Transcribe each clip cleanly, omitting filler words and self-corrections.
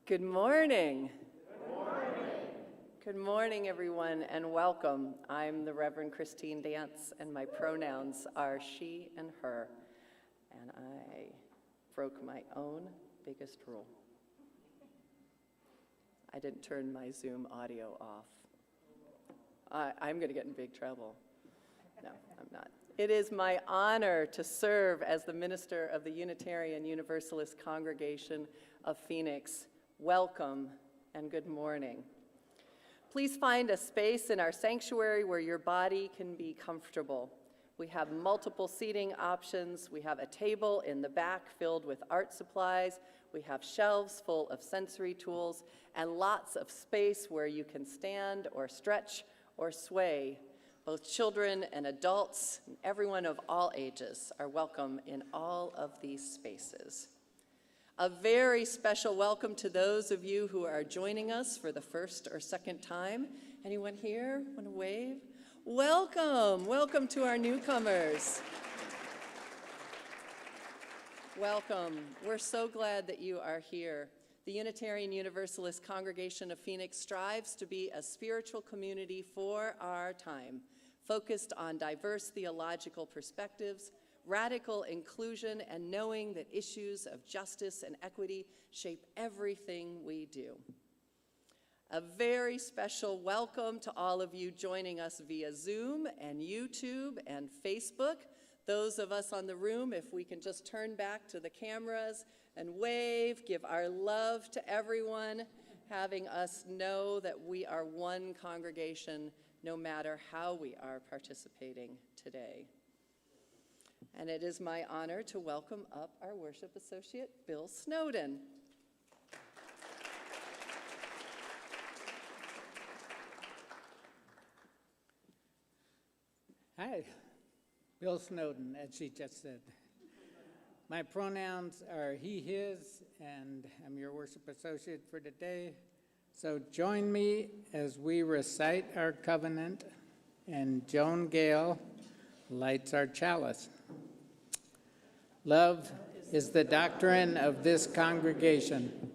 Good morning. Good morning. Good morning, everyone, and welcome. I'm the Rev Christine Dance, and my pronouns are she and her. And I broke my own biggest rule. I didn't turn my Zoom audio off. I'm going to get in big trouble. No, I'm not. It is my honor to serve as the minister of the Unitarian Universalist Congregation of Phoenix. Welcome and good morning. Please find a space in our sanctuary where your body can be comfortable. We have multiple seating options. We have a table in the back filled with art supplies. We have shelves full of sensory tools and lots of space where you can stand or stretch or sway. Both children and adults, and everyone of all ages are welcome in all of these spaces. A very special welcome to those of you who are joining us for the first or second time. Anyone here want to wave? Welcome, welcome to our newcomers. Welcome, we're so glad that you are here. The Unitarian Universalist Congregation of Phoenix strives to be a spiritual community for our time, focused on diverse theological perspectives, radical inclusion, and knowing that issues of justice and equity shape everything we do. A very special welcome to all of you joining us via Zoom and YouTube and Facebook. Those of us on the room, if we can just turn back to the cameras and wave, give our love to everyone, having us know that we are one congregation no matter how we are participating today. And it is my honor to welcome up our worship associate, Bill Snowden. Hi, Bill Snowden, as she just said. My pronouns are he, his, and I'm your worship associate for today. So join me as we recite our covenant, and Joan Gale lights our chalice. Love is the doctrine of this congregation.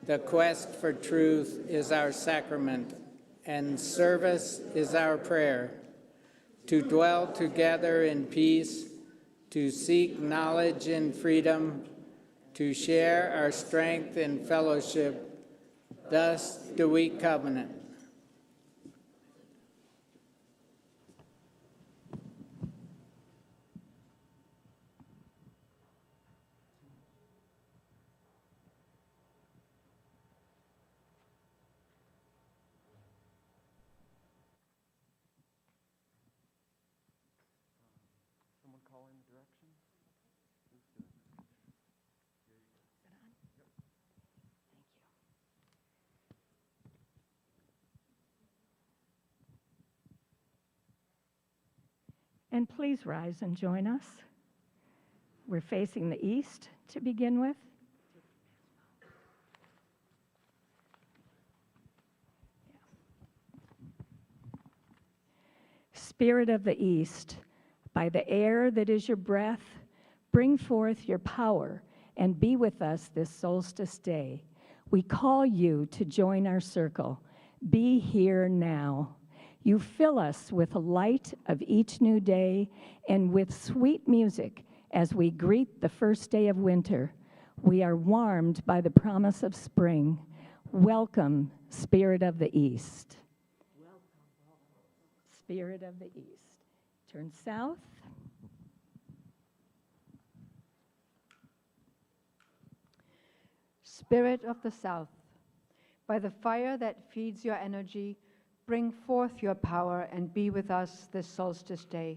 The quest for truth is our sacrament, and service is our prayer. To dwell together in peace, to seek knowledge in freedom, to share our strength in fellowship, thus do we covenant. And please rise and join us. We're facing the east to begin with. Spirit of the east, by the air that is your breath, bring forth your power and be with us this solstice day. We call you to join our circle. Be here now. You fill us with light of each new day and with sweet music as we greet the first day of winter. We are warmed by the promise of spring. Welcome, Spirit of the East. Welcome. Spirit of the East. Turn south. Spirit of the South, by the fire that feeds your energy, bring forth your power and be with us this solstice day.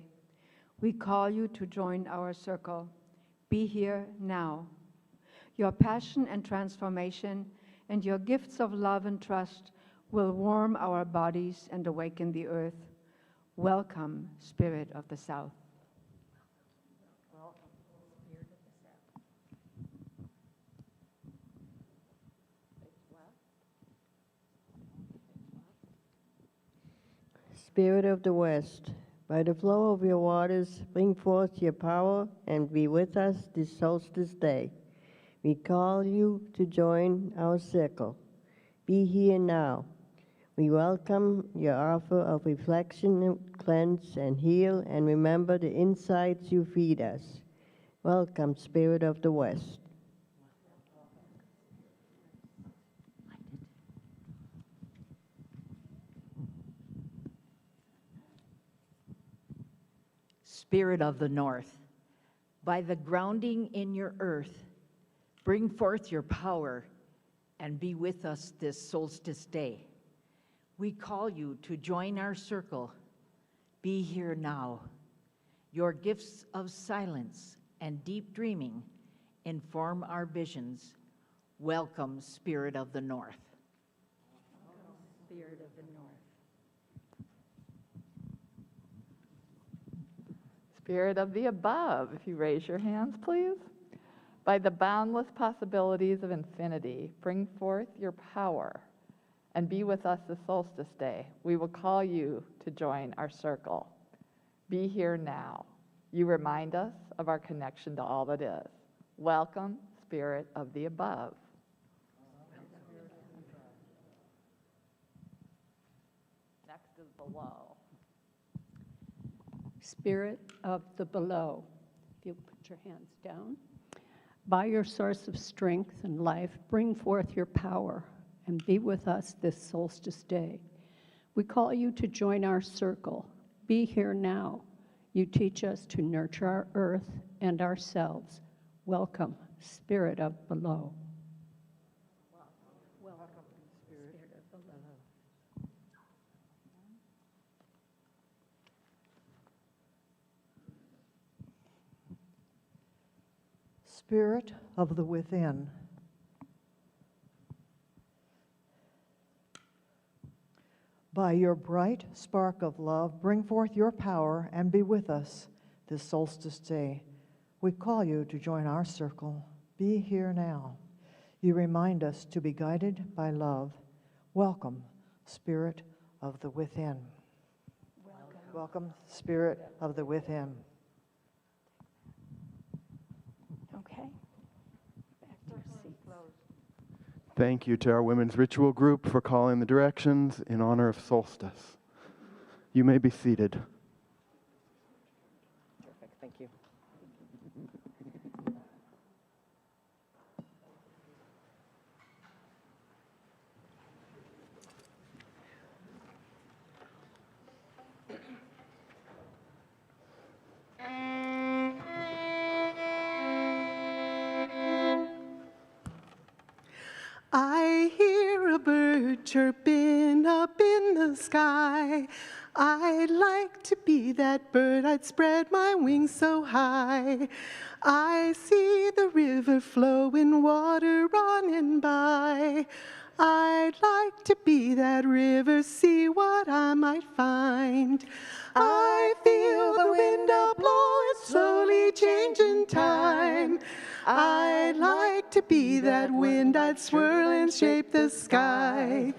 We call you to join our circle. Be here now. Your passion and transformation and your gifts of love and trust will warm our bodies and awaken the earth. Welcome, Spirit of the South. Spirit of the West, by the flow of your waters, bring forth your power and be with us this solstice day. We call you to join our circle. Be here now. We welcome your offer of reflection, cleanse and heal, and remember the insights you feed us. Welcome, Spirit of the West. Spirit of the North, by the grounding in your earth, bring forth your power and be with us this solstice day. We call you to join our circle. Be here now. Your gifts of silence and deep dreaming inform our visions. Welcome, Spirit of the North. Spirit of the North. Spirit of the above, if you raise your hands, please. By the boundless possibilities of infinity, bring forth your power and be with us this solstice day. We will call you to join our circle. Be here now. You remind us of our connection to all that is. Welcome, Spirit of the above. Next is below. Spirit of the below. If you put your hands down. By your source of strength and life, bring forth your power and be with us this solstice day. We call you to join our circle. Be here now. You teach us to nurture our earth and ourselves. Welcome, Spirit of below. Welcome, Spirit of below. Spirit of the within. By your bright spark of love, bring forth your power and be with us this solstice day. We call you to join our circle. Be here now. You remind us to be guided by love. Welcome, Spirit of the within. Welcome, Spirit of the within. Okay. Back to your seats. Thank you to our women's ritual group for calling the directions in honor of solstice. You may be seated. Terrific, thank you. I hear a bird chirping up in the sky. I'd like to be that bird, I'd spread my wings so high. I see the river flowing, water running by. I'd like to be that river, see what I might find. I feel the wind a-blow, it's slowly changing time. I'd like to be that wind, I'd swirl and shape the sky.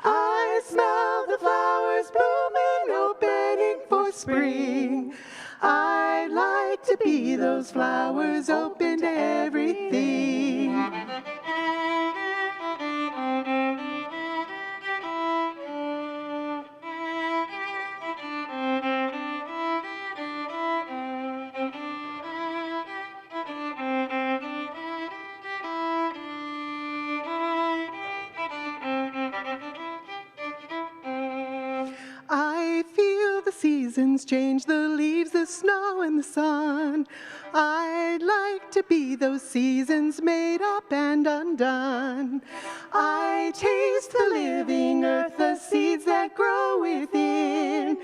I smell the flowers blooming, opening for spring. I'd like to be those flowers, open to everything. I feel the seasons change, the leaves, the snow, and the sun. I'd like to be those seasons made up and undone. I taste the living earth, the seeds that grow within.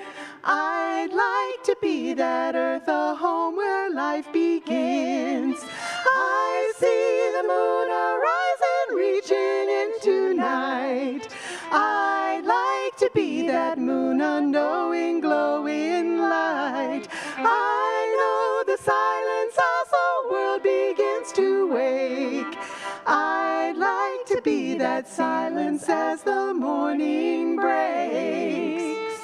I'd like to be that earth, a home where life begins. I see the moon arising, reaching into night. I'd like to be that moon, a knowing, glowing light. I know the silence as the world begins to wake. I'd like to be that silence as the morning breaks.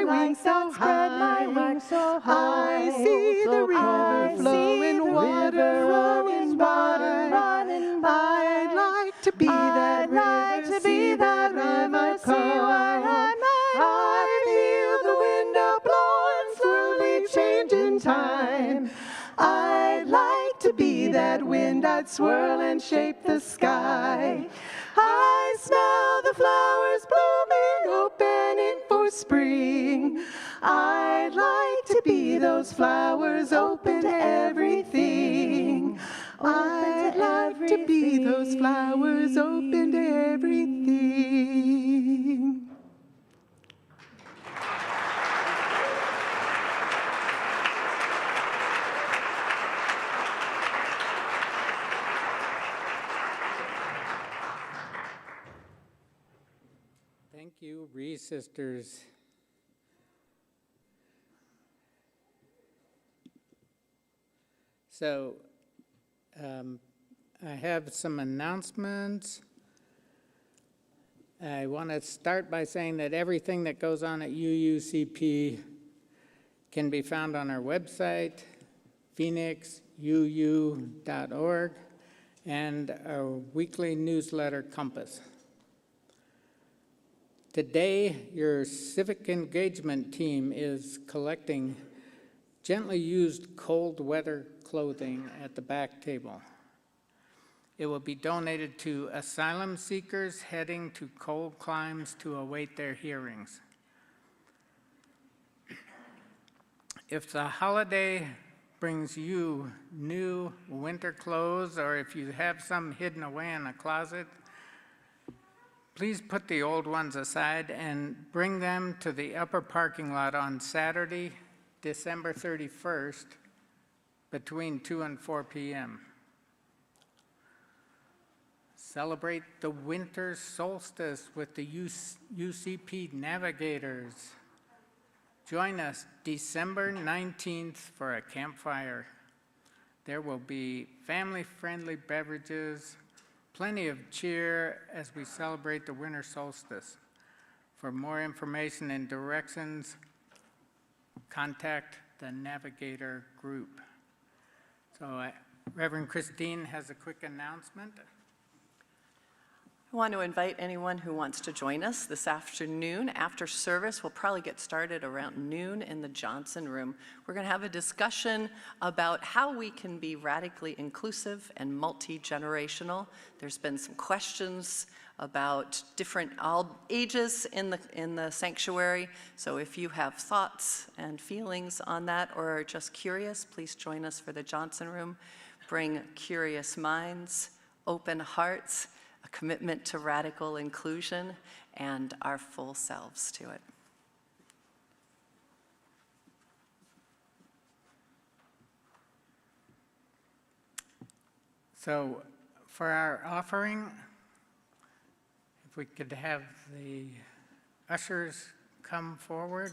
my wings so high. I see the river flowing, water flowing by. I'd like to be that river, see that river come. I feel the window blowing, slowly changing time. I'd like to be that wind, I'd swirl and shape the sky. I smell the flowers blooming, opening for spring. I'd like to be those flowers, open to everything. I'd like to be those flowers, open to everything. Thank you, Ree sisters. So, I have some announcements. I want to start by saying that everything that goes on at UUCP can be found on our website, phoenixuu.org, and our weekly newsletter, Compass. Today, your civic engagement team is collecting gently used cold weather clothing at the back table. It will be donated to asylum seekers heading to cold climes to await their hearings. If the holiday brings you new winter clothes, or if you have some hidden away in a closet, please put the old ones aside and bring them to the upper parking lot on Saturday, December 31st, between 2 and 4 p.m. Celebrate the Winter Solstice with the UCP Navigators. Join us December 19th for a campfire. There will be family-friendly beverages, plenty of cheer as we celebrate the Winter Solstice. For more information and directions, contact the Navigator group. So Reverend Christine has a quick announcement. I want to invite anyone who wants to join us this afternoon. After service, we'll probably get started around noon in the Johnson Room. We're going to have a discussion about how we can be radically inclusive and multi-generational. There's been some questions about different all ages in the sanctuary. So if you have thoughts and feelings on that or are just curious, please join us for the Johnson Room. Bring curious minds, open hearts, a commitment to radical inclusion, and our full selves to it. So for our offering, if we could have the ushers come forward.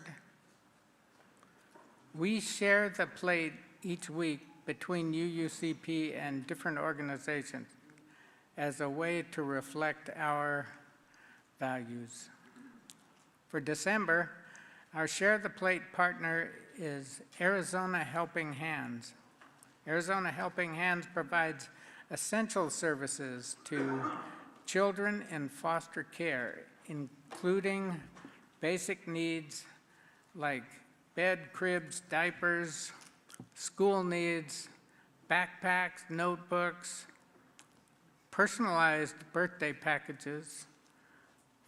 We share the plate each week between UUCP and different organizations as a way to reflect our values. For December, our Share the Plate partner is Arizona Helping Hands. Arizona Helping Hands provides essential services to children in foster care, including basic needs like bed, cribs, diapers, school needs, backpacks, notebooks, personalized birthday packages,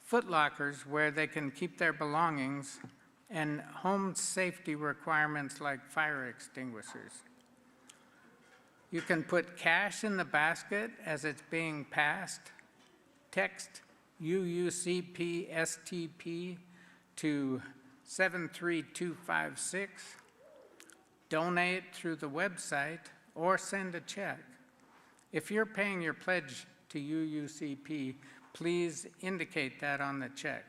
footlockers where they can keep their belongings, and home safety requirements like fire extinguishers. You can put cash in the basket as it's being passed. Text UUCP STP to 73256. Donate through the website or send a check. If you're paying your pledge to UUCP, please indicate that on the check.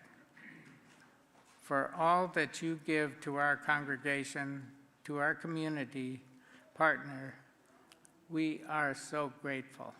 For all that you give to our congregation, to our community partner, we are so grateful.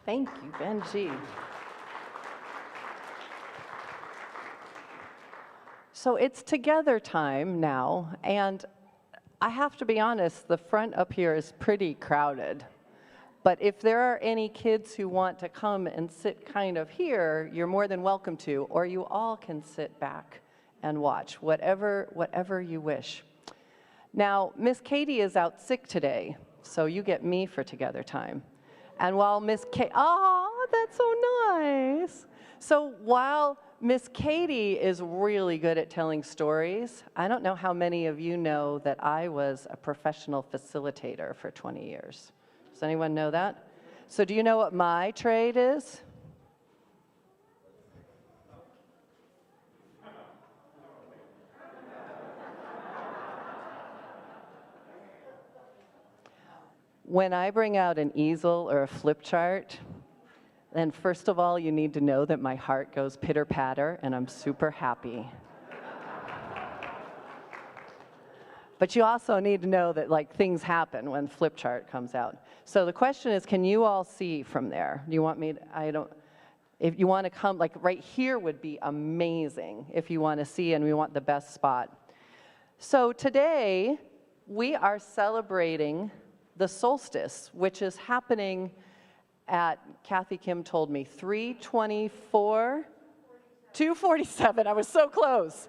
Thank you, Benji. So it's together time now, and I have to be honest, the front up here is pretty crowded. But if there are any kids who want to come and sit kind of here, you're more than welcome to, or you all can sit back and watch, whatever you wish. Now, Miss Katie is out sick today, so you get me for together time. And while Miss Katie, oh, that's so nice. So while Miss Katie is really good at telling stories, I don't know how many of you know that I was a professional facilitator for 20 years. Does anyone know that? So do you know what my trade is? When I bring out an easel or a flip chart, then first of all, you need to know that my heart goes pitter-patter, and I'm super happy. But you also need to know that like things happen when the flip chart comes out. So the question is, can you all see from there? Do you want me to, if you want to come, like right here would be amazing if you want to see, and we want the best spot. So today, we are celebrating the solstice, which is happening at, Kathy Kim told me, 3:24, 2:47, I was so close.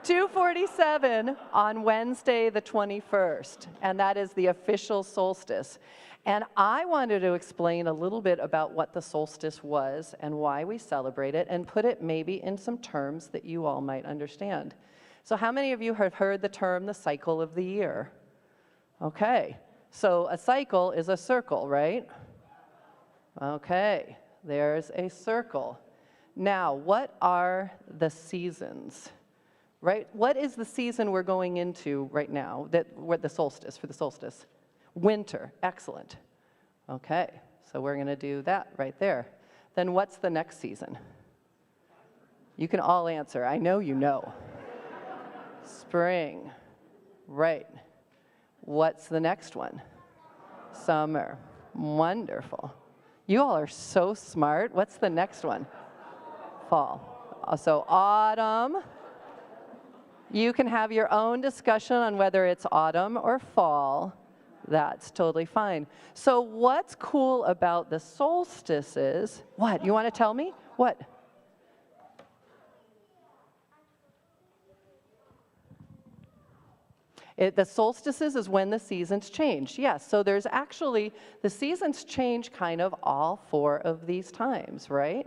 2:47 on Wednesday the 21st, and that is the official solstice. And I wanted to explain a little bit about what the solstice was and why we celebrate it, and put it maybe in some terms that you all might understand. So how many of you have heard the term the cycle of the year? Okay, so a cycle is a circle, right? Okay, there's a circle. Now, what are the seasons? Right? What is the season we're going into right now, for the solstice? Winter, excellent. Okay, so we're gonna do that right there. Then what's the next season? You can all answer, I know you know. Spring, right. What's the next one? Summer, wonderful. You all are so smart. What's the next one? Fall. So autumn. You can have your own discussion on whether it's autumn or fall. That's totally fine. So what's cool about the solstice is, what? You want to tell me? What? The solstices is when the seasons change. Yes, so there's actually, the seasons change kind of all 4 of these times, right?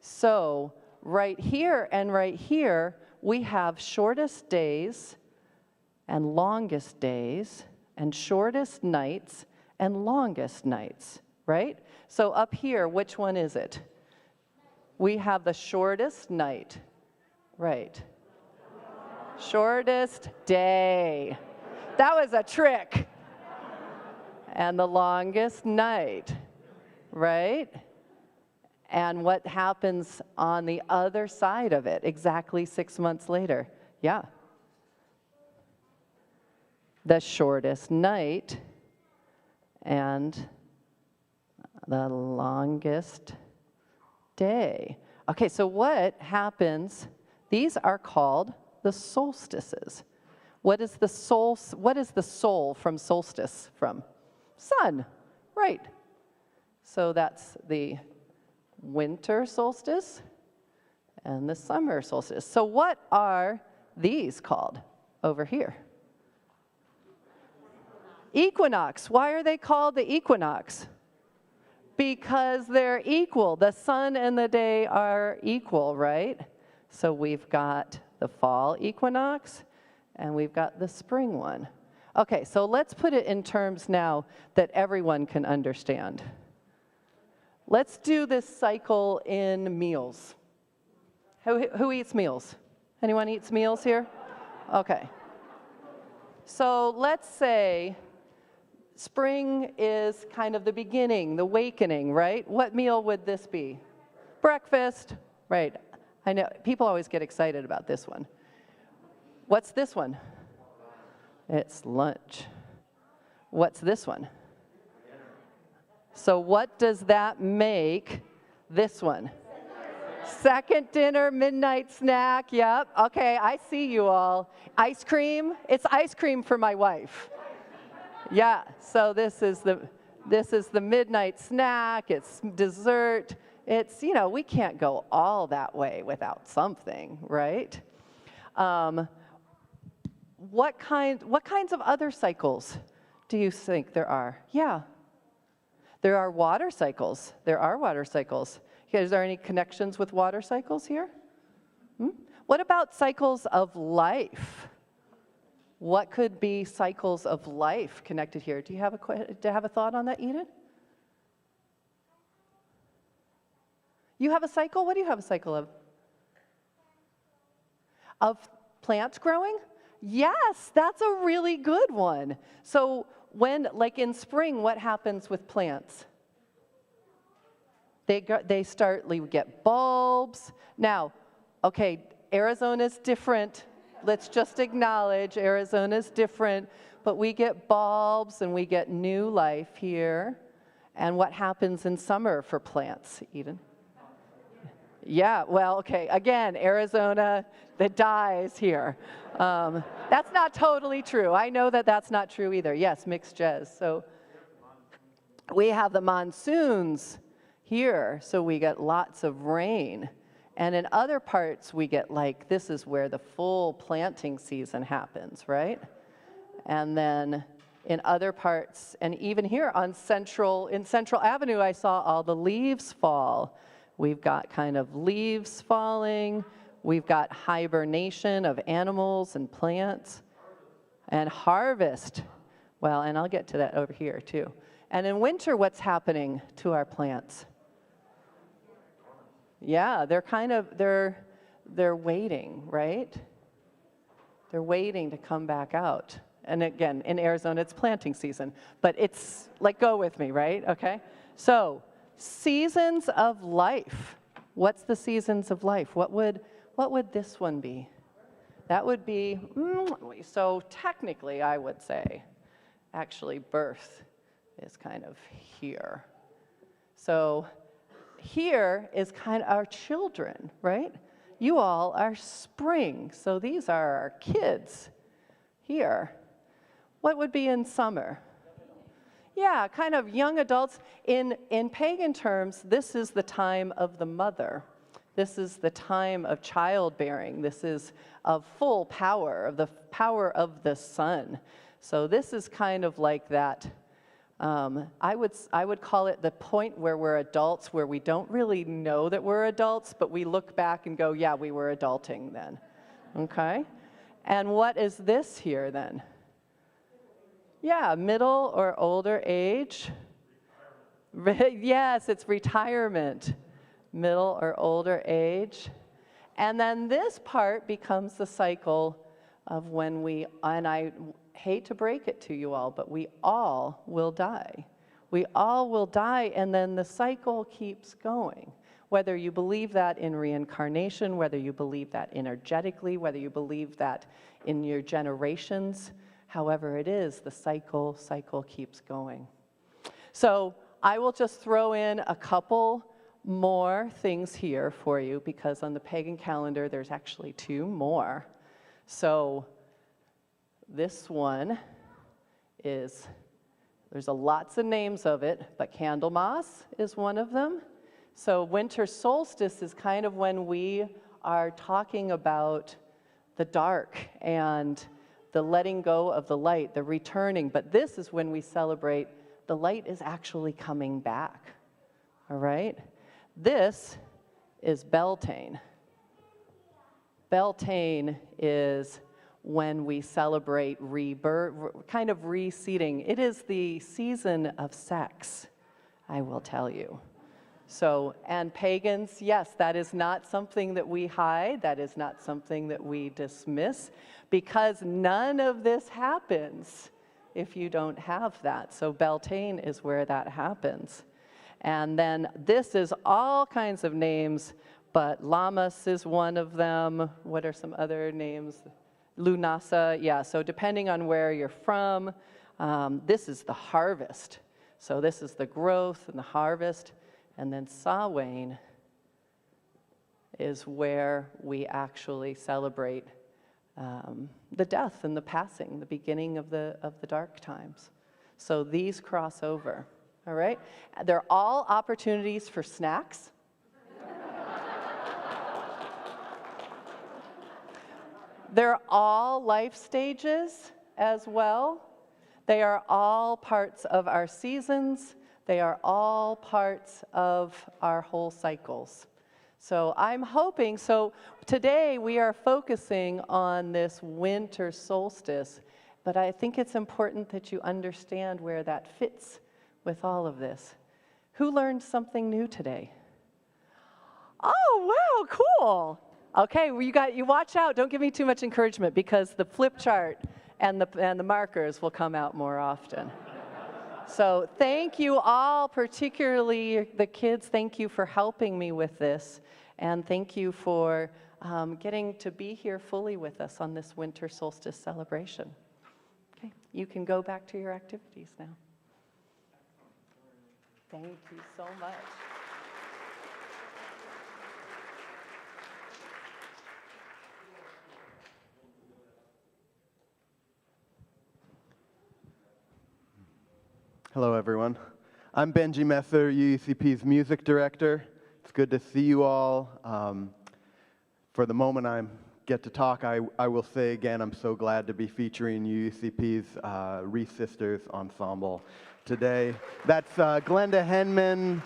So right here and right here, we have shortest days and longest days and shortest nights and longest nights, right? So up here, which one is it? We have the shortest night, right? Shortest day. That was a trick. And the longest night, right? And what happens on the other side of it exactly 6 months later? Yeah. The shortest night and the longest day. Okay, so what happens? These are called the solstices. What is the soul from solstice from? Sun, right. So that's the winter solstice and the summer solstice. So what are these called over here? Equinox. Why are they called the equinox? Because they're equal. The sun and the day are equal, right? So we've got the fall equinox, and we've got the spring one. Okay, so let's put it in terms now that everyone can understand. Let's do this cycle in meals. Who eats meals? Anyone eats meals here? Okay. So let's say spring is kind of the beginning, the wakening, right? What meal would this be? Breakfast, right. I know, people always get excited about this one. What's this one? It's lunch. What's this one? So what does that make this one? Second dinner, midnight snack, yep. Okay, I see you all. Ice cream, it's ice cream for my wife. Yeah, so this is the midnight snack, it's dessert. It's, you know, we can't go all that way without something, right? What kinds of other cycles do you think there are? Yeah. There are water cycles. There are water cycles. Is there any connections with water cycles here? What about cycles of life? What could be cycles of life connected here? Do you have a thought on that, Eden? You have a cycle? What do you have a cycle of? Of plants growing? Yes, that's a really good one. So when, like in spring, what happens with plants? We get bulbs. Now, okay, Arizona's different. Let's just acknowledge Arizona's different, but we get bulbs and we get new life here. And what happens in summer for plants, Eden? Yeah, well, okay, again, Arizona, that dies here. That's not totally true. I know that that's not true either. Yes, mixed jazz. So we have the monsoons here, so we get lots of rain. And in other parts, we get like, this is where the full planting season happens, right? And then in other parts, and even here in Central Avenue, I saw all the leaves fall. We've got kind of leaves falling. We've got hibernation of animals and plants. And harvest. Well, and I'll get to that over here too. And in winter, what's happening to our plants? Yeah, they're waiting, right? They're waiting to come back out. And again, in Arizona, it's planting season. But it's, like, go with me, right? Okay? So, seasons of life. What's the seasons of life? What would this one be? That would be, so technically, I would say, actually, birth is kind of here. So here is kind of our children, right? You all are spring, so these are our kids here. What would be in summer? Yeah, kind of young adults. In pagan terms, this is the time of the mother. This is the time of childbearing. This is of full power, of the power of the sun. So this is kind of like that. I would call it the point where we're adults, where we don't really know that we're adults, but we look back and go, yeah, we were adulting then. Okay? And what is this here then? Yeah, middle or older age. Yes, it's retirement. Middle or older age. And then this part becomes the cycle of when we, and I hate to break it to you all, but we all will die. We all will die, and then the cycle keeps going. Whether you believe that in reincarnation, whether you believe that energetically, whether you believe that in your generations, however it is, the cycle keeps going. So I will just throw in a couple more things here for you, because on the pagan calendar, there's actually 2 more. So this one is, there's lots of names of it, but Candlemas is one of them. So winter solstice is kind of when we are talking about the dark and the letting go of the light, the returning. But this is when we celebrate the light is actually coming back, all right? This is Beltane. Beltane is when we celebrate rebirth, kind of reseeding. It is the season of sex, I will tell you. So, and pagans, yes, that is not something that we hide. That is not something that we dismiss, because none of this happens if you don't have that. So Beltane is where that happens. And then this is all kinds of names, but Lammas is one of them. What are some other names? Lunasa, yeah, so depending on where you're from, this is the harvest. So this is the growth and the harvest, and then Samhain is where we actually celebrate the death and the passing, the beginning of the dark times. So these cross over, all right? They're all opportunities for snacks. They're all life stages as well. They are all parts of our seasons. They are all parts of our whole cycles. So I'm hoping, so today we are focusing on this winter solstice, but I think it's important that you understand where that fits with all of this. Who learned something new today? Oh, wow, cool. Okay, well, you watch out, don't give me too much encouragement, because the flip chart and the markers will come out more often. So thank you all, particularly the kids. Thank you for helping me with this. And thank you for getting to be here fully with us on this winter solstice celebration. Okay, you can go back to your activities now. Thank you so much. Hello, everyone. I'm Benji Messer, UUCP's music director. It's good to see you all. For the moment I get to talk, I will say again, I'm so glad to be featuring UUCP's Reese Sisters Ensemble today. That's Glenda Henman,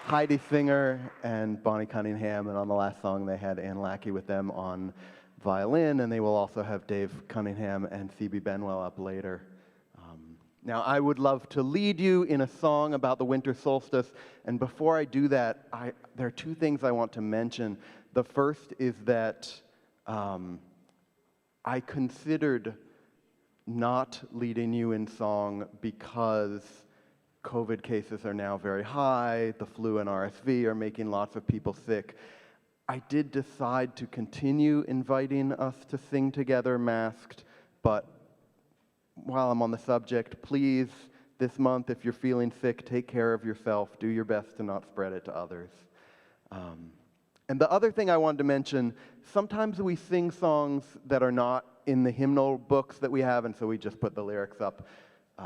Heidi Singer, and Bonnie Cunningham, and on the last song they had Ann Lackey with them on violin, and they will also have Dave Cunningham and Phoebe Benwell up later. Now, I would love to lead you in a song about the winter solstice, and before I do that, there are two things I want to mention. The first is that I considered not leading you in song because COVID cases are now very high, the flu and RSV are making lots of people sick. I did decide to continue inviting us to sing together masked, but while I'm on the subject, please, this month, if you're feeling sick, take care of yourself. Do your best to not spread it to others. And the other thing I wanted to mention, sometimes we sing songs that are not in the hymnal books that we have, and so we just put the lyrics up.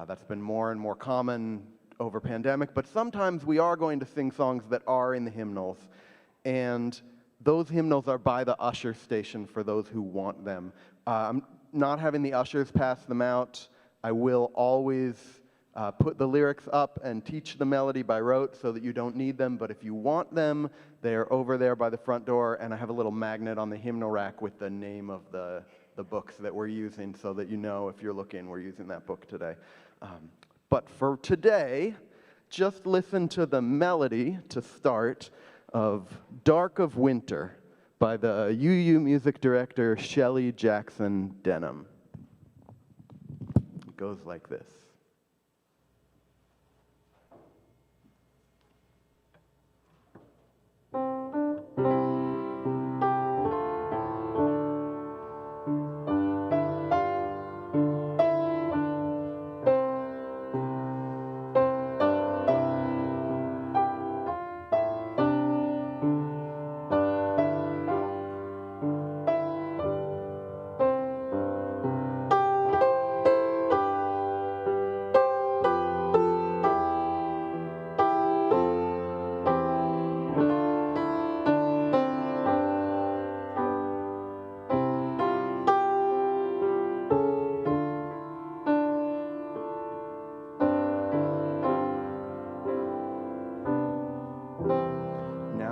That's been more and more common over pandemic, but sometimes we are going to sing songs that are in the hymnals, and those hymnals are by the usher station for those who want them. I'm not having the ushers pass them out. I will always put the lyrics up and teach the melody by rote so that you don't need them, but if you want them, they're over there by the front door, and I have a little magnet on the hymnal rack with the name of the books that we're using so that you know if you're looking, we're using that book today. But for today, just listen to the melody to start of Dark of Winter by the UU music director Shelley Jackson Denham. It goes like this.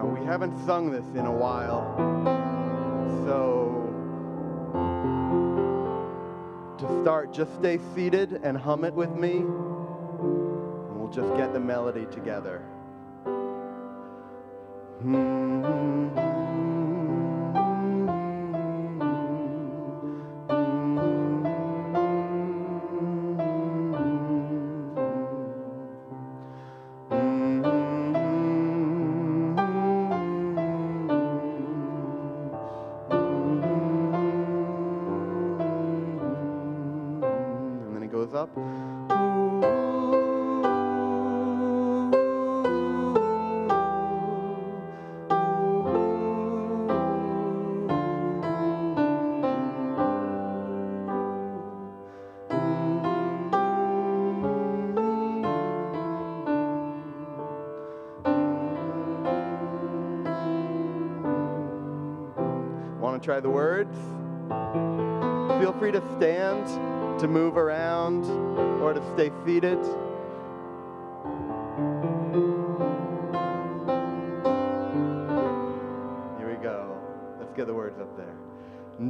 We haven't sung this in a while, so to start, just stay seated and hum it with me, and we'll just get the melody together. Up. try the words. Feel free to stand, to move around, or to stay seated. Here we go. Let's get the words up there.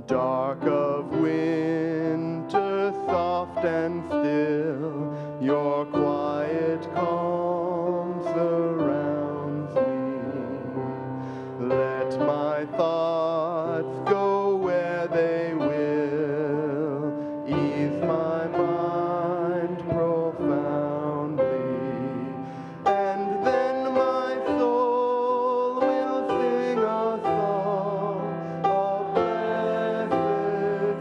Dark of winter, soft and still, your quiet calm surrounds me. Let my thoughts go where they will, ease my mind profoundly, and then my soul will sing a song, a blessed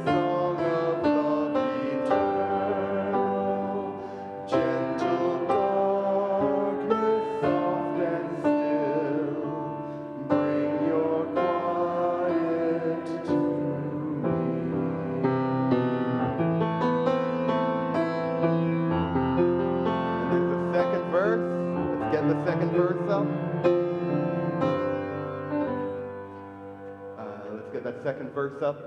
song of love eternal. Gentle darkness, soft and still, bring your quiet to me. And there's a second verse. Let's get the second verse up. Let's get that second verse up.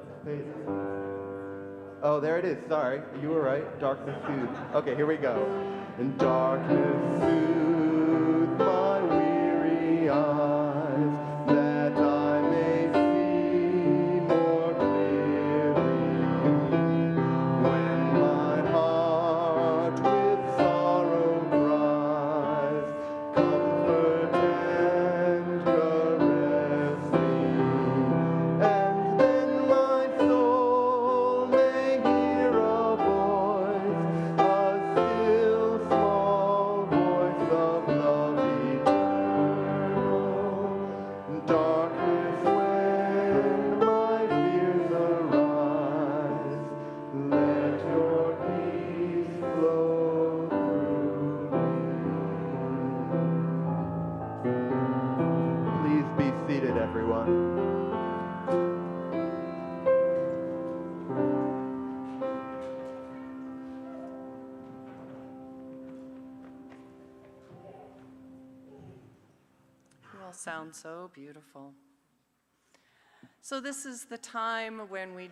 Oh, there it is. Sorry. You were right. Darkness soothes. Okay, here we go. And darkness soothes my weary eyes, that I may see more clearly. When my heart with sorrow cries, comfort and caress me, and then my soul may hear a voice, a still small voice of love eternal. Darkness when my fears arise, let your peace flow through me. Please be seated, everyone. You all sound so beautiful. So this is the time when we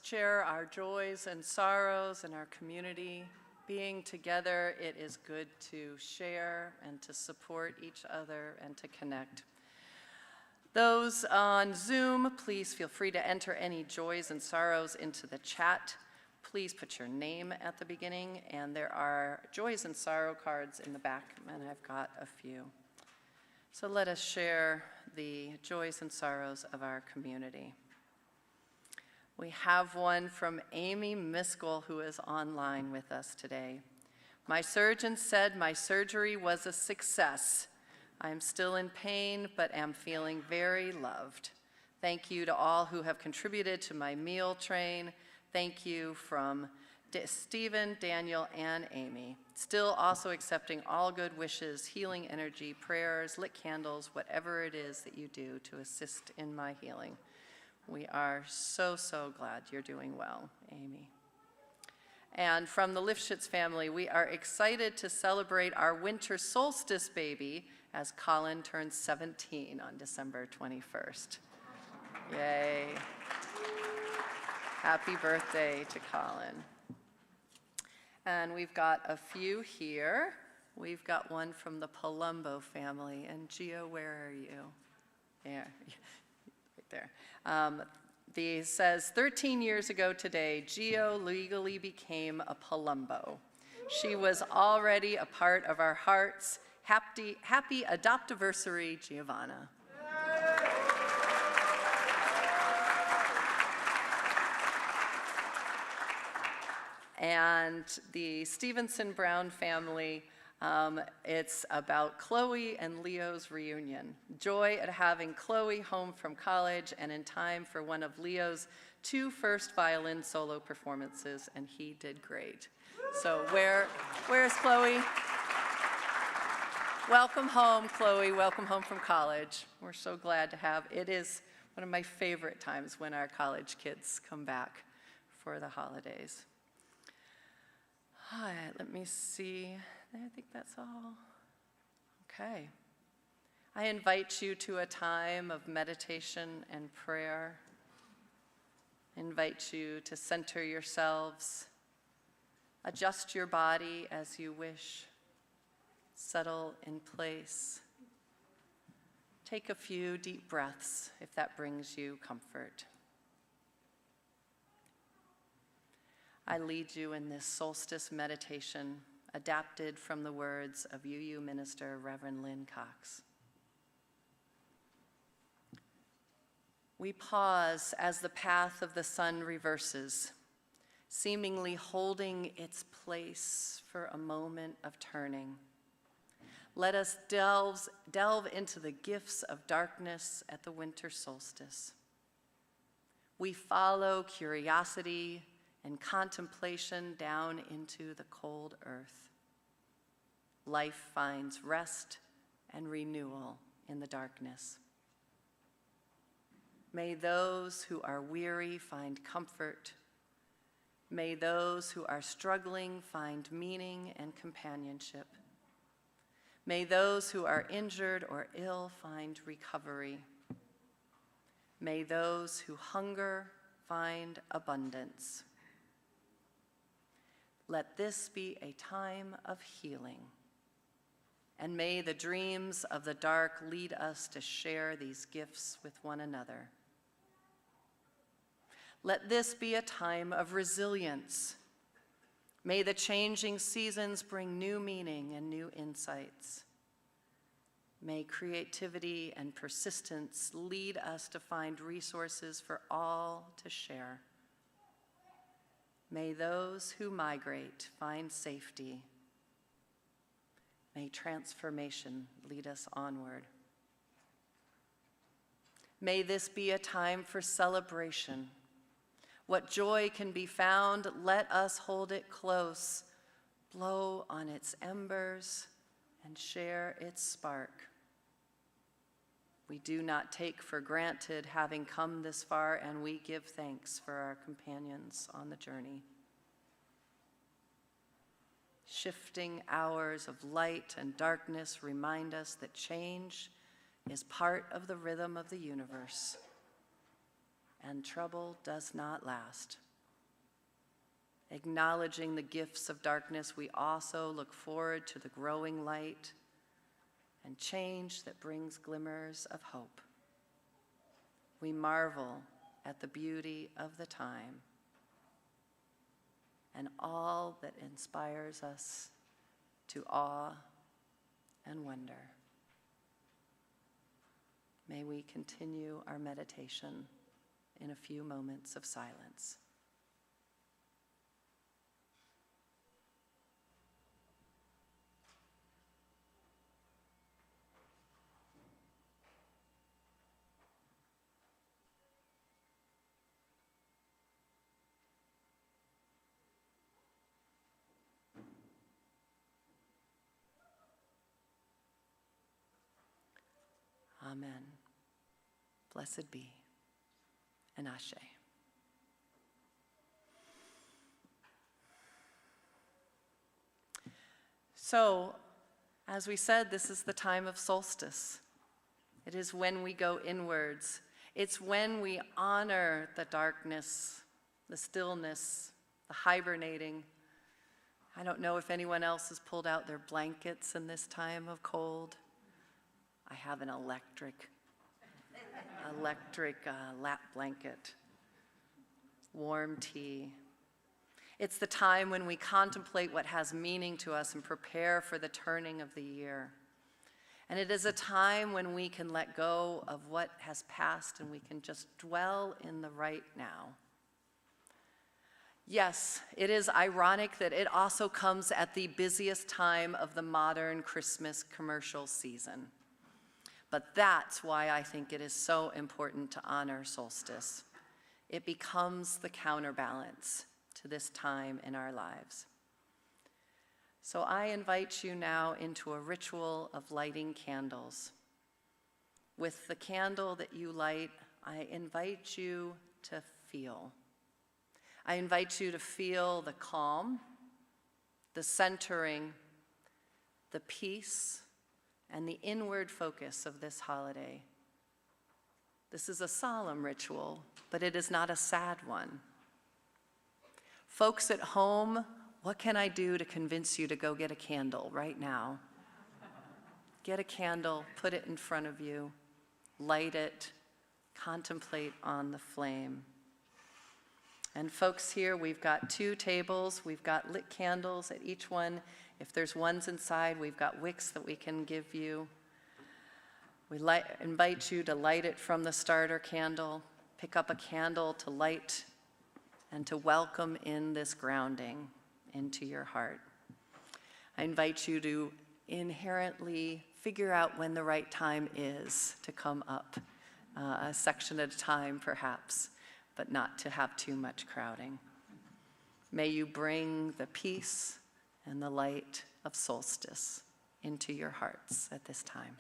share our joys and sorrows in our community. Being together, it is good to share and to support each other and to connect. Those on Zoom, please feel free to enter any joys and sorrows into the chat. Please put your name at the beginning, and there are joys and sorrow cards in the back, and I've got a few. So let us share the joys and sorrows of our community. We have one from Amy Miskell, who is online with us today. My surgeon said my surgery was a success. I am still in pain, but am feeling very loved. Thank you to all who have contributed to my meal train. Thank you from Stephen, Daniel, and Amy. Still also accepting all good wishes, healing energy, prayers, lit candles, whatever it is that you do to assist in my healing. We are so, so glad you're doing well, Amy. And from the Lifshitz family, we are excited to celebrate our Winter Solstice baby as Colin turns 17 on December 21st. Yay. Happy birthday to Colin. And we've got a few here. We've got one from the Palumbo family. And Gio, where are you? There, right there. It says, 13 years ago today, Gio legally became a Palumbo. She was already a part of our hearts. Happy adoptiversary, Giovanna. And the Stevenson Brown family, it's about Chloe and Leo's reunion. Joy at having Chloe home from college and in time for one of Leo's 2 first violin solo performances, and he did great. So where's Chloe? Welcome home, Chloe. Welcome home from college. We're so glad to have. It is one of my favorite times when our college kids come back for the holidays. All right, let me see. I think that's all. Okay. I invite you to a time of meditation and prayer. I invite you to center yourselves, adjust your body as you wish, settle in place. Take a few deep breaths if that brings you comfort. I lead you in this solstice meditation, adapted from the words of UU minister Reverend Lynn Cox. We pause as the path of the sun reverses, seemingly holding its place for a moment of turning. Let us delve into the gifts of darkness at the winter solstice. We follow curiosity and contemplation down into the cold earth. Life finds rest and renewal in the darkness. May those who are weary find comfort. May those who are struggling find meaning and companionship. May those who are injured or ill find recovery. May those who hunger find abundance. Let this be a time of healing. And may the dreams of the dark lead us to share these gifts with one another. Let this be a time of resilience. May the changing seasons bring new meaning and new insights. May creativity and persistence lead us to find resources for all to share. May those who migrate find safety. May transformation lead us onward. May this be a time for celebration. What joy can be found, let us hold it close, blow on its embers, and share its spark. We do not take for granted having come this far, and we give thanks for our companions on the journey. Shifting hours of light and darkness remind us that change is part of the rhythm of the universe, and trouble does not last. Acknowledging the gifts of darkness, we also look forward to the growing light and change that brings glimmers of hope. We marvel at the beauty of the time and all that inspires us to awe and wonder. May we continue our meditation in a few moments of silence. Amen. Blessed be, and Ashe. So, as we said, this is the time of solstice. It is when we go inwards. It's when we honor the darkness, the stillness, the hibernating. I don't know if anyone else has pulled out their blankets in this time of cold. I have an electric lap blanket, warm tea. It's the time when we contemplate what has meaning to us and prepare for the turning of the year. And it is a time when we can let go of what has passed and we can just dwell in the right now. Yes, it is ironic that it also comes at the busiest time of the modern Christmas commercial season. But that's why I think it is so important to honor solstice. It becomes the counterbalance to this time in our lives. So I invite you now into a ritual of lighting candles. With the candle that you light, I invite you to feel. I invite you to feel the calm, the centering, the peace, and the inward focus of this holiday. This is a solemn ritual, but it is not a sad one. Folks at home, what can I do to convince you to go get a candle right now? Get a candle, put it in front of you, light it, contemplate on the flame. And folks here, we've got 2 tables, we've got lit candles at each one. If there's ones inside, we've got wicks that we can give you. We invite you to light it from the starter candle, pick up a candle to light and to welcome in this grounding into your heart. I invite you to inherently figure out when the right time is to come up, a section at a time perhaps, but not to have too much crowding. May you bring the peace and the light of solstice into your hearts at this time.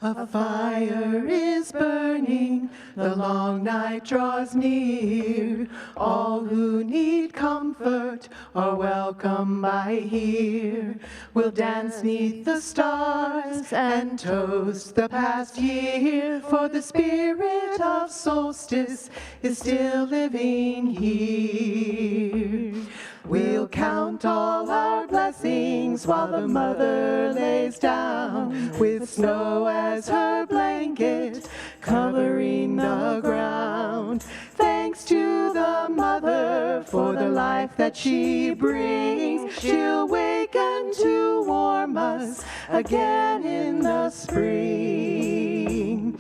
A fire is burning, the long night draws near. All who need comfort are welcome by here. We'll dance 'neath the stars and toast the past year, for the spirit of solstice is still living here. We'll count all our blessings while the mother lays down, with snow as her blanket covering the ground. Thanks to the mother for the life that she brings. She'll waken to warm us again in the spring.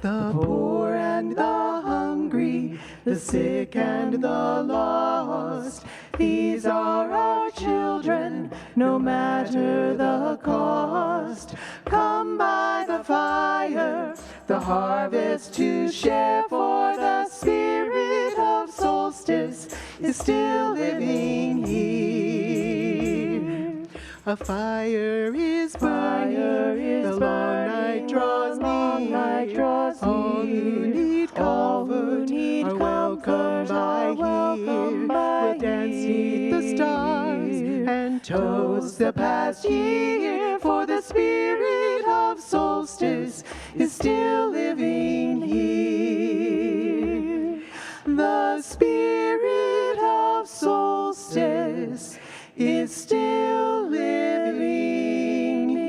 The poor and the hungry, the sick and the lost, these are our children, no matter the cost. Come by the fire, the harvest to share, for the spirit of solstice is still living here. A fire is burning, the long night draws near. All who need comfort are welcome by here. We'll dance 'neath the stars and toast the past year, for the spirit of solstice is still living here. The spirit of solstice is still living here.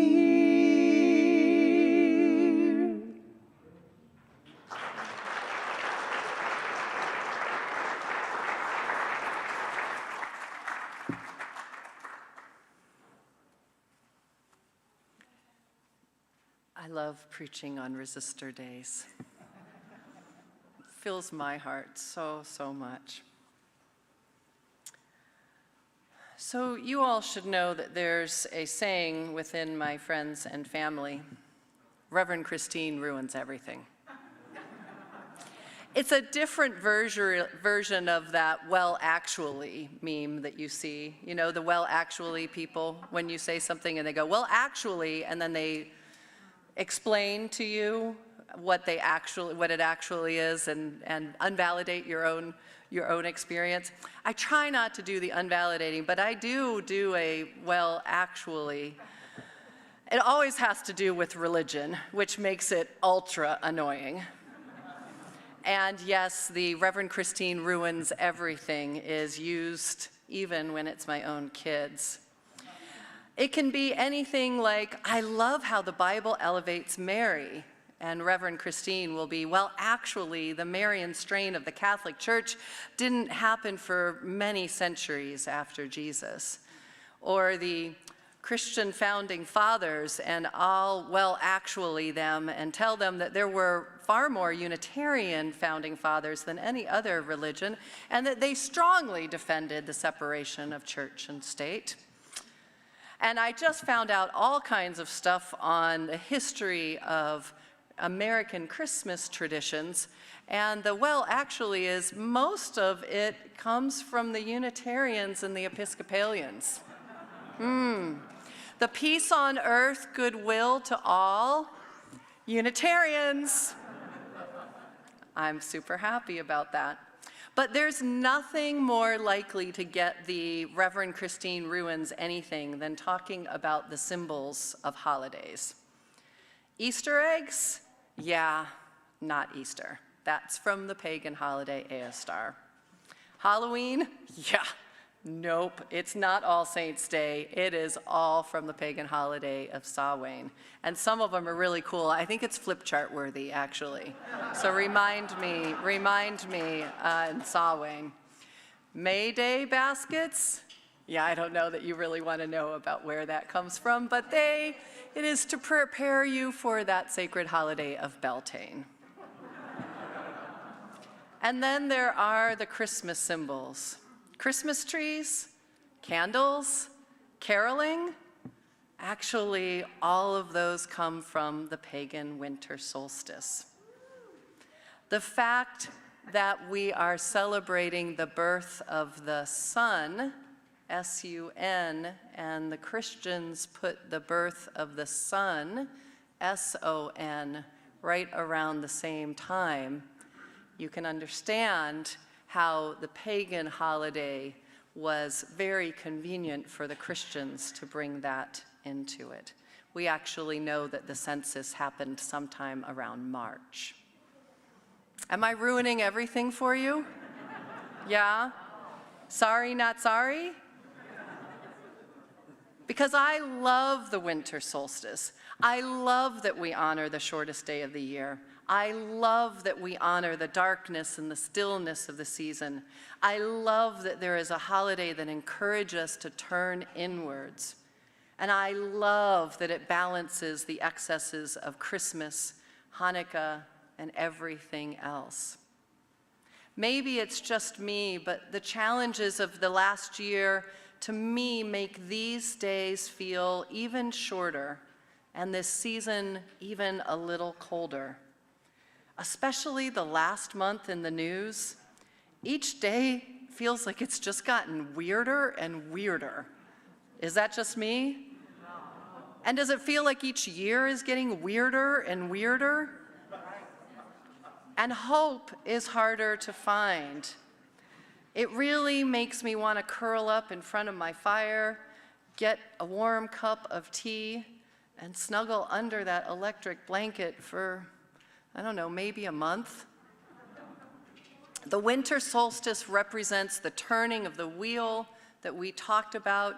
I love preaching on Resistor Days. It fills my heart so much. So you all should know that there's a saying within my friends and family: Rev Christine ruins everything. It's a different version of that "well, actually" meme that you see. You know, the "well, actually" people, when you say something and they go, "well, actually," and then they explain to you what it actually is, and unvalidate your own experience. I try not to do the unvalidating, but I do a "well, actually." It always has to do with religion, which makes it ultra annoying. And yes, the Rev Christine ruins everything is used even when it's my own kids. It can be anything like, "I love how the Bible elevates Mary." And Rev Christine will be, "Well, actually, the Marian strain of the Catholic Church didn't happen for many centuries after Jesus." Or the Christian founding fathers, and I'll "well, actually" them and tell them that there were far more Unitarian founding fathers than any other religion, and that they strongly defended the separation of church and state. And I just found out all kinds of stuff on the history of American Christmas traditions, and the "well, actually" is most of it comes from the Unitarians and the Episcopalians. The peace on earth, goodwill to all, Unitarians. I'm super happy about that. But there's nothing more likely to get the Rev Christine ruins anything than talking about the symbols of holidays. Easter eggs? Yeah, not Easter. That's from the pagan holiday Eostar. Halloween? Yeah. Nope, it's not All Saints' Day. It is all from the pagan holiday of Samhain. And some of them are really cool. I think it's flip chart worthy, actually. So remind me in Samhain. May Day baskets? Yeah, I don't know that you really want to know about where that comes from, but it is to prepare you for that sacred holiday of Beltane. And then there are the Christmas symbols. Christmas trees, candles, caroling. Actually, all of those come from the pagan winter solstice. The fact that we are celebrating the birth of the sun, S-U-N, and the Christians put the birth of the sun, S-O-N, right around the same time, you can understand how the pagan holiday was very convenient for the Christians to bring that into it. We actually know that the census happened sometime around March. Am I ruining everything for you? Yeah? Sorry, not sorry? Because I love the winter solstice. I love that we honor the shortest day of the year. I love that we honor the darkness and the stillness of the season. I love that there is a holiday that encourages us to turn inwards. And I love that it balances the excesses of Christmas, Hanukkah, and everything else. Maybe it's just me, but the challenges of the last year to me make these days feel even shorter and this season even a little colder. Especially the last month in the news, each day feels like it's just gotten weirder and weirder. Is that just me? And does it feel like each year is getting weirder and weirder? And hope is harder to find. It really makes me want to curl up in front of my fire, get a warm cup of tea, and snuggle under that electric blanket for, I don't know, maybe a month. The winter solstice represents the turning of the wheel that we talked about.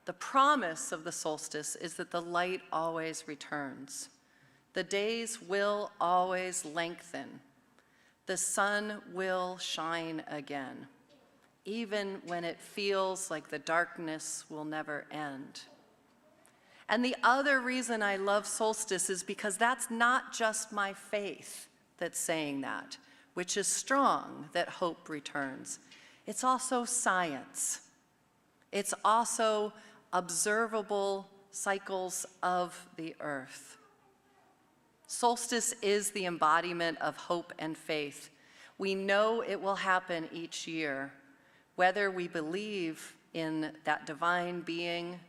The promise of the solstice is that the light always returns. The days will always lengthen. The sun will shine again, even when it feels like the darkness will never end. And the other reason I love solstice is because that's not just my faith that's saying that, which is strong that hope returns. It's also science. It's also observable cycles of the earth. Solstice is the embodiment of hope and faith. We know it will happen each year, whether we believe in that divine being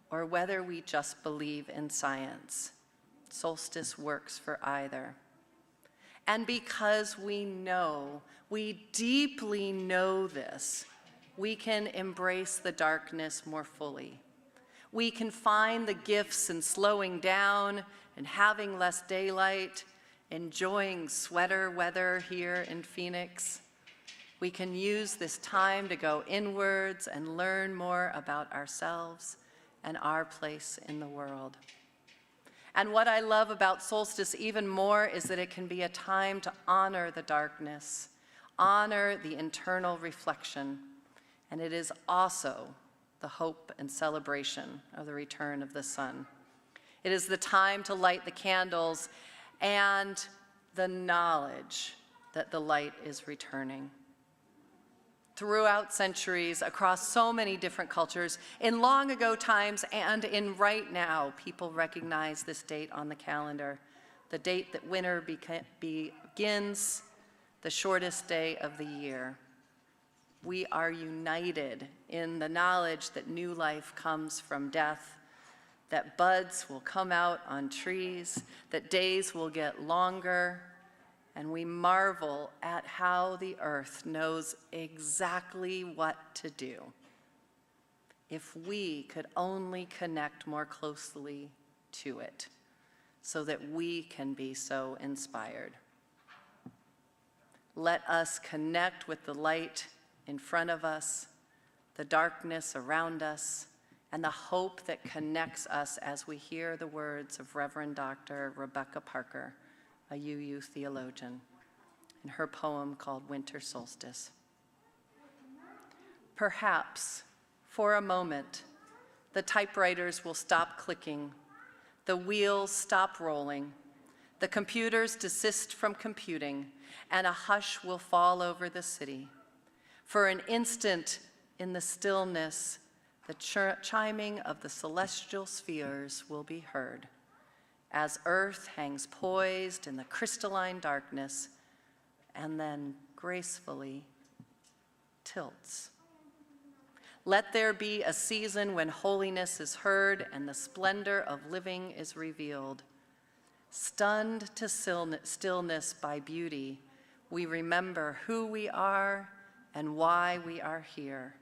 or whether we just believe in science. Solstice works for either. And because we know, we deeply know this, we can embrace the darkness more fully. We can find the gifts in slowing down and having less daylight, enjoying sweater weather here in Phoenix. We can use this time to go inwards and learn more about ourselves and our place in the world. And what I love about solstice even more is that it can be a time to honor the darkness, honor the internal reflection, and it is also the hope and celebration of the return of the sun. It is the time to light the candles and the knowledge that the light is returning. Throughout centuries, across so many different cultures, in long ago times and in right now, people recognize this date on the calendar, the date that winter begins, the shortest day of the year. We are united in the knowledge that new life comes from death, that buds will come out on trees, that days will get longer, and we marvel at how the earth knows exactly what to do. If we could only connect more closely to it so that we can be so inspired. Let us connect with the light in front of us, the darkness around us, and the hope that connects us as we hear the words of Reverend Dr. Rebecca Parker, a UU theologian, in her poem called Winter Solstice. Perhaps, for a moment, the typewriters will stop clicking, the wheels stop rolling, the computers desist from computing, and a hush will fall over the city. For an instant, in the stillness, the chiming of the celestial spheres will be heard, as Earth hangs poised in the crystalline darkness and then gracefully tilts. Let there be a season when holiness is heard and the splendor of living is revealed. Stunned to stillness by beauty, we remember who we are and why we are here.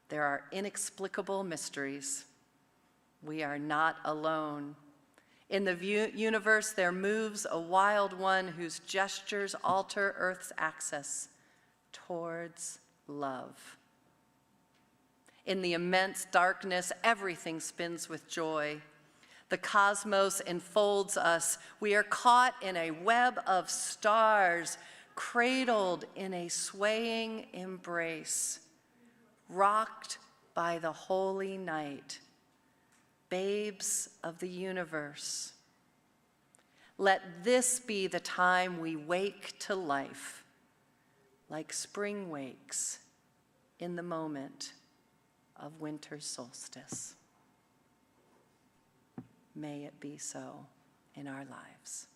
There are inexplicable mysteries. We are not alone. In the universe, there moves a wild one whose gestures alter Earth's axis towards love. In the immense darkness, everything spins with joy. The cosmos enfolds us. We are caught in a web of stars, cradled in a swaying embrace, rocked by the holy night, babes of the universe. Let this be the time we wake to life, like spring wakes in the moment of winter solstice. May it be so in our lives.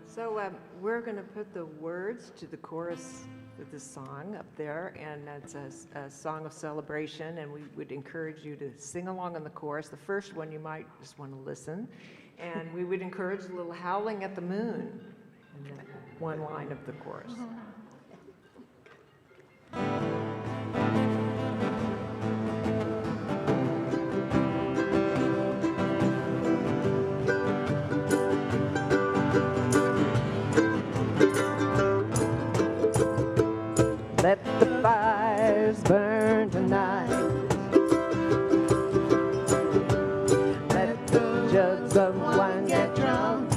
So we're going to put the words to the chorus of the song up there, and it's a song of celebration, and we would encourage you to sing along on the chorus. The first one you might just want to listen, and we would encourage a little howling at the moon in that one line of the chorus. Let the fires burn tonight. Let the jugs of wine get drunk.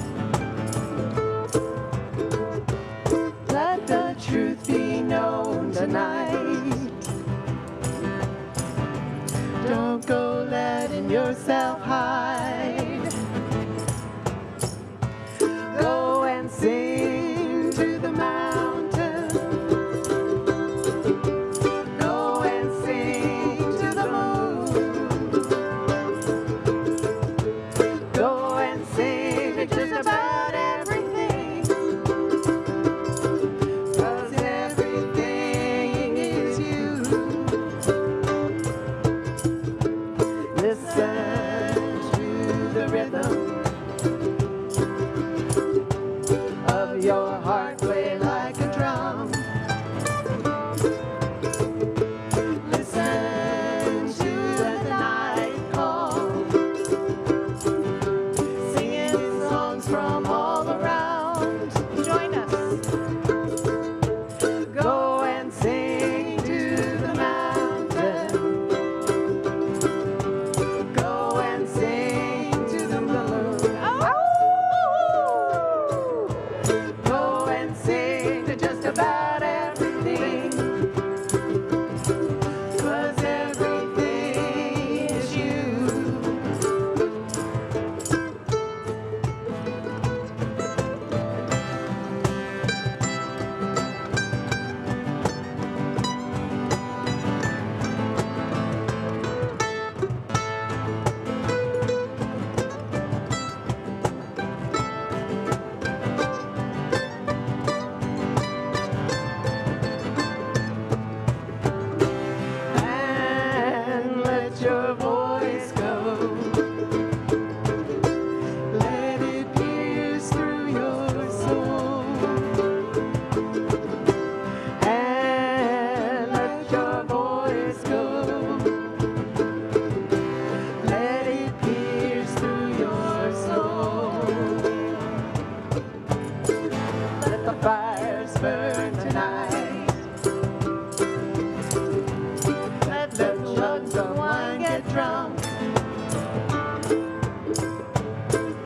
Let the truth be known tonight. Don't go letting yourself hide. Go and sing to the mountains.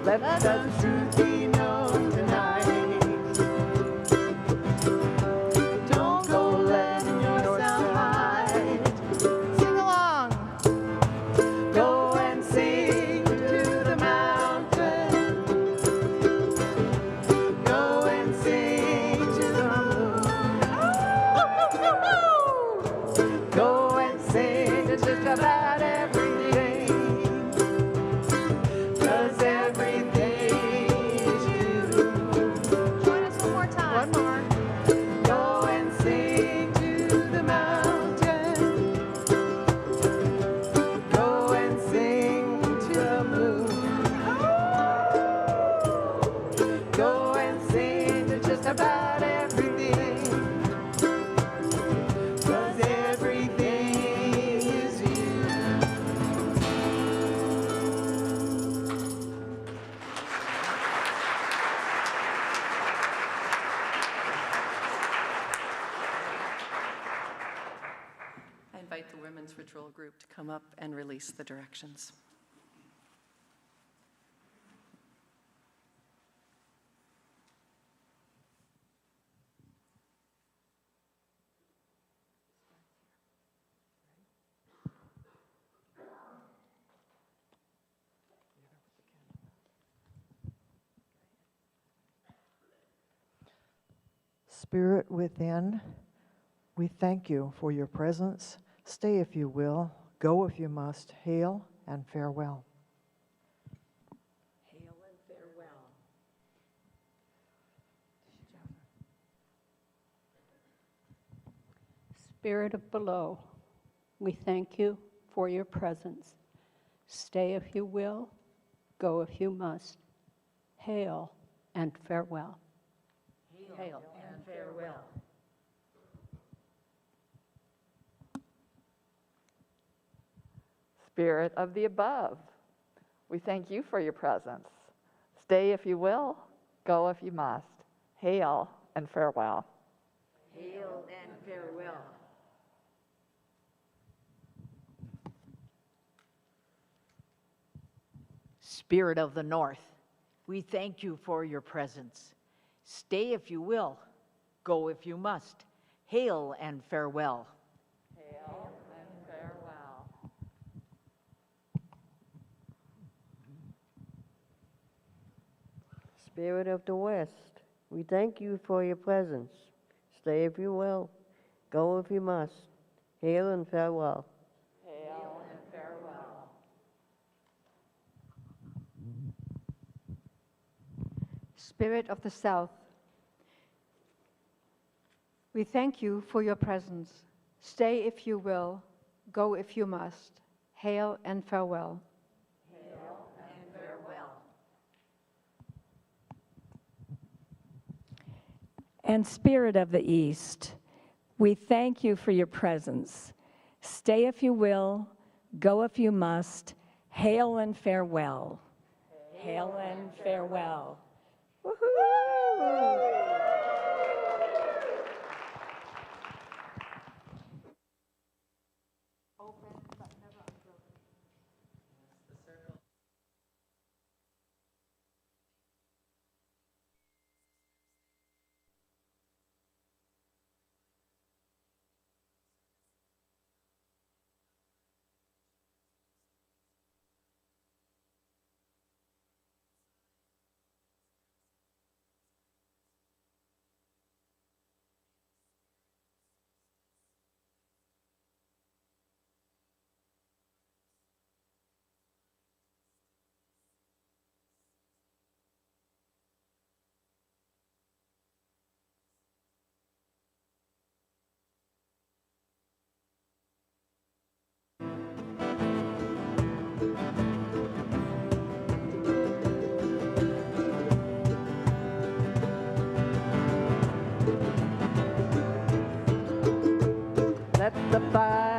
Let the truth be known tonight. invite the Women's Ritual Group to come up and release the directions. Spirit within, we thank you for your presence. Stay if you will, go if you must. Hail and farewell. Hail and farewell. Spirit of below, we thank you for your presence. Stay if you will, go if you must. Hail and farewell. Hail and farewell. Spirit of the above, we thank you for your presence. Stay if you will, go if you must. Hail and farewell. Hail and farewell. Spirit of the north, we thank you for your presence. Stay if you will, go if you must. Hail and farewell. Hail and farewell. Spirit of the west, we thank you for your presence. Stay if you will, go if you must. Hail and farewell. Hail and farewell. Spirit of the south, we thank you for your presence. Stay if you will, go if you must. Hail and farewell. Hail and farewell. And Spirit of the East, we thank you for your presence. Stay if you will, go if you must. Hail and farewell. Hail and farewell. Woohoo! Let the fire